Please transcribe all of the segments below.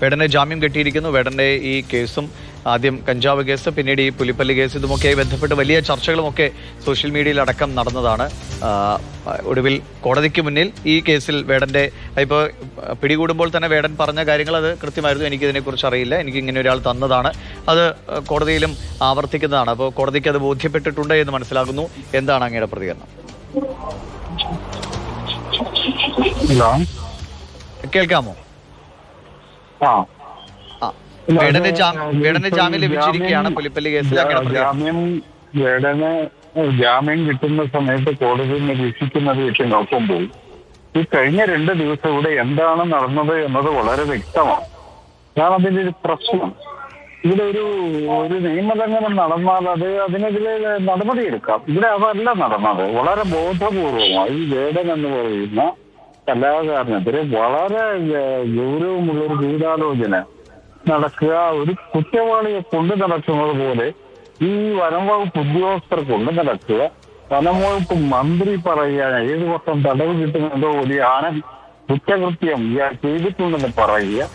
വേടനെ ജാമ്യം കിട്ടിയിരിക്കുന്നു. വേടന്റെ ഈ കേസും ആദ്യം കഞ്ചാവ് കേസ്, പിന്നീട് ഈ പുലിപ്പല്ലി കേസ്, ഇതുമൊക്കെ ബന്ധപ്പെട്ട് വലിയ ചർച്ചകളുമൊക്കെ സോഷ്യൽ മീഡിയയിൽ അടക്കം നടന്നതാണ്. ഒടുവിൽ കോടതിക്ക് മുന്നിൽ ഈ കേസിൽ വേടന്റെ ഇപ്പോൾ പിടികൂടുമ്പോൾ തന്നെ വേടൻ പറഞ്ഞ കാര്യങ്ങൾ അത് കൃത്യമായിരുന്നു. എനിക്കിതിനെക്കുറിച്ച് അറിയില്ല, എനിക്ക് ഇങ്ങനെ ഒരാൾ തന്നതാണ്, അത് കോടതിയിലും ആവർത്തിക്കുന്നതാണ്. അപ്പോൾ കോടതിക്ക് അത് ബോധ്യപ്പെട്ടിട്ടുണ്ട് എന്ന് മനസ്സിലാകുന്നു. എന്താണ് അങ്ങയുടെ പ്രതികരണം? കേൾക്കാമോ? വേടന് ജാമ്യം ലഭിച്ചിരിക്കുകയാണ് പുലിപ്പല്ലി കേസിൽ. വേടന് ജാമ്യം കിട്ടുന്ന സമയത്ത് കോടതി നിരീക്ഷിക്കുന്നത് വെച്ച് നോക്കുമ്പോൾ ഈ കഴിഞ്ഞ 2 ദിവസം ഇവിടെ എന്താണ് നടന്നത് എന്നത് വളരെ വ്യക്തമാണ്. അതാണ് അതിന്റെ ഒരു പ്രശ്നം. ഇവിടെ ഒരു നിയമലംഘനം നടന്നാൽ അതിനെതിരെ നടപടിയെടുക്കാം. ഇവിടെ അതല്ല നടന്നത്. വളരെ ബോധപൂർവമായി ഈ വേടൻ എന്ന് പറയുന്ന കലാകാരനെതിരെ വളരെ ഗൗരവമുള്ളൊരു ഗൂഢാലോചന നടക്കുക, ഒരു കുറ്റവാളിയെ കൊണ്ടു നടക്കുന്നത് പോലെ ഈ വനം വകുപ്പ് ഉദ്യോഗസ്ഥർ കൊണ്ടു നടക്കുക, വനം വകുപ്പ് മന്ത്രി പറയുക 7 വർഷം തടവ് കിട്ടുന്നതോ വലിയ കുറ്റകൃത്യം ചെയ്തിട്ടുണ്ടെന്ന് പറയുക.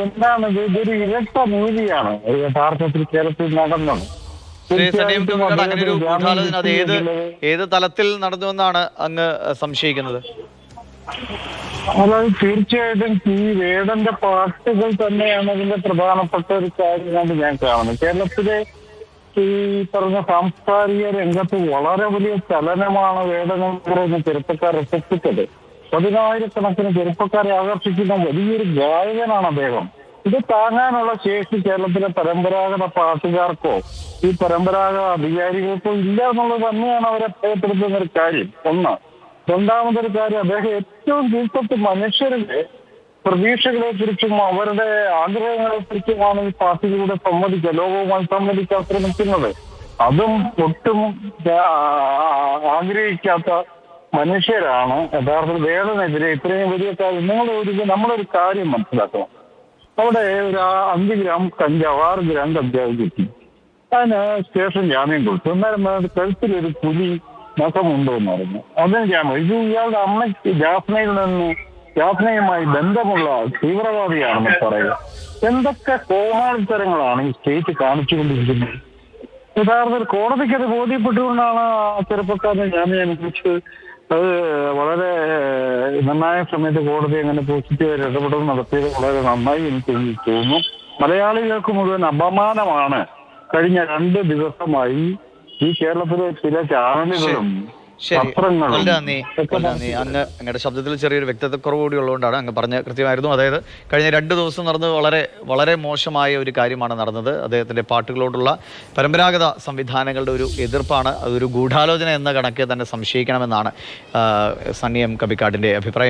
എന്താണ് ഇതൊരു ഇരട്ട നീതിയാണ് യഥാർത്ഥത്തിൽ കേരളത്തിൽ നടന്നത്. അങ്ങനെ ഒരു ഗൂഢാലോചന അത് ഏത് തലത്തിൽ നടന്നുവെന്നാണ് അങ്ങ് സംശയിക്കുന്നത്? അതായത് തീർച്ചയായിട്ടും ഈ വേടന്റെ പാട്ടുകൾ തന്നെയാണ് അതിന്റെ പ്രധാനപ്പെട്ട ഒരു കാര്യമായിട്ട് ഞാൻ കാണുന്നത്. കേരളത്തിലെ ഈ പറഞ്ഞ സാംസ്കാരിക രംഗത്ത് വളരെ വലിയ ചലനമാണ് വേടൻ എന്ന് പറയുന്ന ചെറുപ്പക്കാരെ സൃഷ്ടിച്ചത്. 10,000-കണക്കിന് ചെറുപ്പക്കാരെ ആകർഷിക്കുന്ന വലിയൊരു ഗായകനാണ് അദ്ദേഹം. ഇത് താങ്ങാനുള്ള ശേഷി കേരളത്തിലെ പരമ്പരാഗത പാട്ടുകാർക്കോ ഈ പരമ്പരാഗത അധികാരികൾക്കോ ഇല്ല എന്നുള്ളത് തന്നെയാണ് അവരെ ഭയപ്പെടുത്തുന്ന ഒരു കാര്യം. ഒന്ന്. രണ്ടാമതൊരു കാര്യം, അദ്ദേഹം ഏറ്റവും കീഴ്പ്പെട്ട് മനുഷ്യരുടെ പ്രതീക്ഷകളെ കുറിച്ചും അവരുടെ ആഗ്രഹങ്ങളെ കുറിച്ചുമാണ് ഈ പാർട്ടിയിലൂടെ ലോകവുമായി സംവദിക്കാൻ ശ്രമിക്കുന്നത്. അതും ഒട്ടും ആഗ്രഹിക്കാത്ത മനുഷ്യരാണ് യഥാർത്ഥത്തിൽ വേടനെതിരെ ഇത്രയും വലിയ കാര്യം. നമ്മളൊരു കാര്യം മനസ്സിലാക്കണം. അവിടെ ഒരു 5 ഗ്രാം കഞ്ചാവ്, 6 ഗ്രാം കഞ്ചാവ് കിട്ടി. അതിന് സ്റ്റേഷൻ ജാമ്യം കൊടുത്തു. എന്നാലും കഴുത്തിലൊരു പുലി നഖമുണ്ടോ എന്ന് പറഞ്ഞു. അതിന് ജാമ്യം. ഇത് ഇയാളുടെ അമ്മയ്ക്ക് ജാഫ്നയുമായി ബന്ധമുള്ള തീവ്രവാദിയാണെന്ന് പറയുക. എന്തൊക്കെ കോമാളിത്തരങ്ങളാണ് ഈ സ്റ്റേറ്റ് കാണിച്ചുകൊണ്ടിരിക്കുന്നത്. യഥാർത്ഥത്തിൽ കോടതിക്ക് അത് ബോധ്യപ്പെട്ടുകൊണ്ടാണ് ആ ചെറുപ്പക്കാരനെ ജാമ്യം അനുവദിച്ചത്. അത് വളരെ നിർണായക സമയത്ത് കോടതി അങ്ങനെ പോസിറ്റീവായി ഇടപെടൽ നടത്തിയത് വളരെ നന്നായി എനിക്ക് തോന്നുന്നു. മലയാളികൾക്ക് മുഴുവൻ അപമാനമാണ് കഴിഞ്ഞ 2 ദിവസമായി ഈ കേരളത്തിലെ ചില ചാനലുകളും പത്രങ്ങളും. അങ്ങയുടെ ശബ്ദത്തിൽ ചെറിയൊരു വ്യക്തതക്കുറവ് കൂടി ഉള്ളതുകൊണ്ടാണ് അങ്ങ് പറഞ്ഞ കൃത്യമായിരുന്നു. അതായത് കഴിഞ്ഞ 2 ദിവസം നടന്നത് വളരെ വളരെ മോശമായ ഒരു കാര്യമാണ് നടന്നത്. അദ്ദേഹത്തിന്റെ പാട്ടുകളോടുള്ള പരമ്പരാഗത സംവിധാനങ്ങളുടെ ഒരു എതിർപ്പാണ്. അതൊരു ഗൂഢാലോചന എന്ന കണക്ക് തന്നെ സംശയിക്കണമെന്നാണ് സണ്ണി എം കബിക്കാടിന്റെ അഭിപ്രായം.